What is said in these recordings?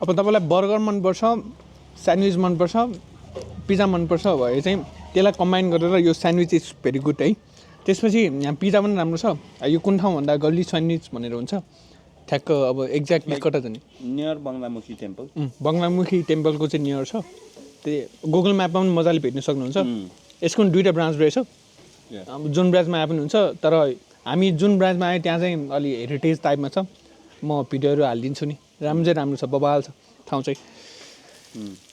अब तपाईँलाई बर्गर मनपर्छ स्यान्डविच मनपर्छ पिज्जा मनपर्छ भए चाहिँ त्यसलाई कम्बाइन गरेर यो स्यान्डविच इज भेरी गुड है त्यसपछि यहाँ पिज्जा पनि राम्रो छ यो कुन ठाउँ भन्दा गल्ली स्यान्डविच भनेर हुन्छ ठ्याक्क अब एक्ज्याक्टली कता जाने नियर बङ्गलामुखी टेम्पल बङ्गलामुखी टेम्पलको चाहिँ नियर छ त्यो गुगल म्यापमा पनि मजाले भेट्न सक्नुहुन्छ यसको पनि 2टा ब्रान्च रहेछ अब जुन ब्रान्चमा आए पनि हुन्छ तर हामी जुन ब्रान्चमा आयो त्यहाँ चाहिँ अलि हेरिटेज टाइपमा छ म भिडियोहरू हालिदिन्छु नि राम्रो छ बबाल छ ठाउँ चाहिँ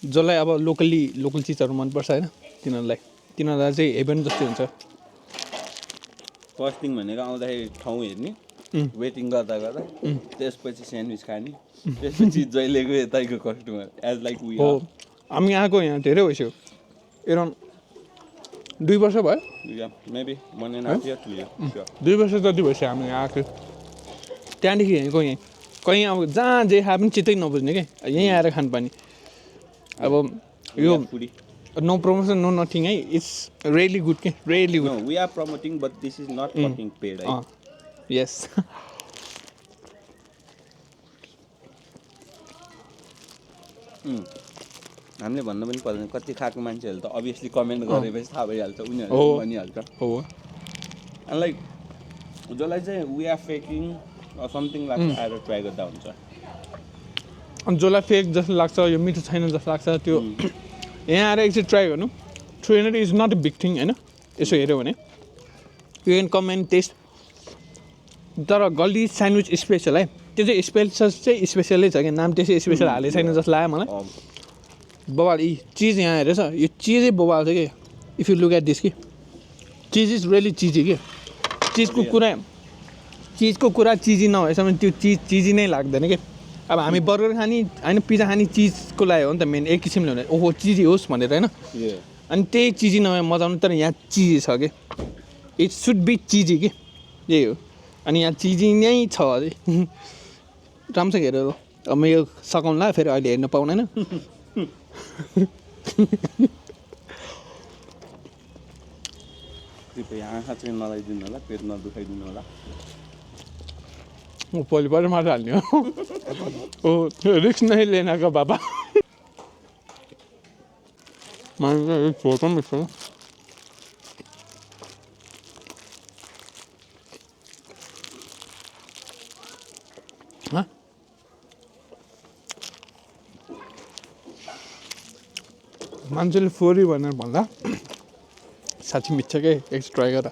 जसलाई अब लोकल चिजहरू मनपर्छ होइन तिनीहरूलाई चाहिँ हेभन जस्तै हुन्छ फर्स्ट थिङ भनेको आउँदाखेरि ठाउँ हेर्ने वेटिङ गर्दा त्यसपछि स्यान्डविच खाने त्यसपछि जहिलेको यतैको कस्टमर एज लाइक वी हो हामी आएको यहाँ धेरै भइसक्यो एराउन्ड 2 वर्ष भयो मेबी 1.5 year 2 year 2 वर्ष जति भइसक्यो हामी यहाँ आएको त्यहाँदेखि यहीँको यहीँ कहीँ अब जहाँ जे खाए पनि चित्तै नबुझ्ने क्या यहीँ आएर खानुपर्ने अब यो नो प्रमोसन नो नथिङ है इट्स रियली गुड के really good we are promoting but this is not fucking paid है यस हामीले भन्नु पनि पर्दैन कति खाएको मान्छेहरूले त अभियसली कमेन्ट गरेपछि थाहा भइहाल्छ उनीहरूले भनिहाल्छ हो एन्ड लाइक जसलाई चाहिँ वी आर फेकिङ समथिङ लाग्छ आएर ट्राई गर्दा हुन्छ अनि जसलाई फेक जस्तो लाग्छ यो मिठो छैन जस्तो लाग्छ त्यो यहाँ आएर एकचोटि ट्राई गर्नु 300 is not a big thing होइन यसो हेऱ्यो भने you can come and taste तर गल्ली स्यान्डविच स्पेसल है त्यो चाहिँ चाहिँ स्पेसलै छ क्या नाम त्यसै स्पेसल हालेको छैन जस्तो लाग्यो मलाई बबाल यी चिज यहाँ हेरेछ यो चिजै बबाल छ कि if you look at this कि चिज इज रियली चिजी के चिजको कुरा चिजी नभएसम्म त्यो चिजी नै लाग्दैन कि अब हामी बर्गर खाने होइन पिज्जा खाने चिजको लागि हो नि त मेन एक किसिमले हुने ओहो चिजी होस् भनेर होइन अनि त्यही चिजी नभए मजा आउनु तर यहाँ चिजी छ कि इट सुड बी चिजी कि यही हो अनि यहाँ चिजी नै छ अझै राम्रोसँग हेरेर अब म यो सघाउनुला फेरि अहिले हेर्न पाउँदैन कृपया आँखा चाहिँ नलाइदिनु होला पेट नदुखाइदिनु होला भोलिपल्ट मात्र हाल्ने हो रिक्स नै लिएनका बाबा फोटो पनि छ मान्छेले फोरी भनेर भन्दा साँच्ची मिठ्छ क्या एकचोटि ट्राई गर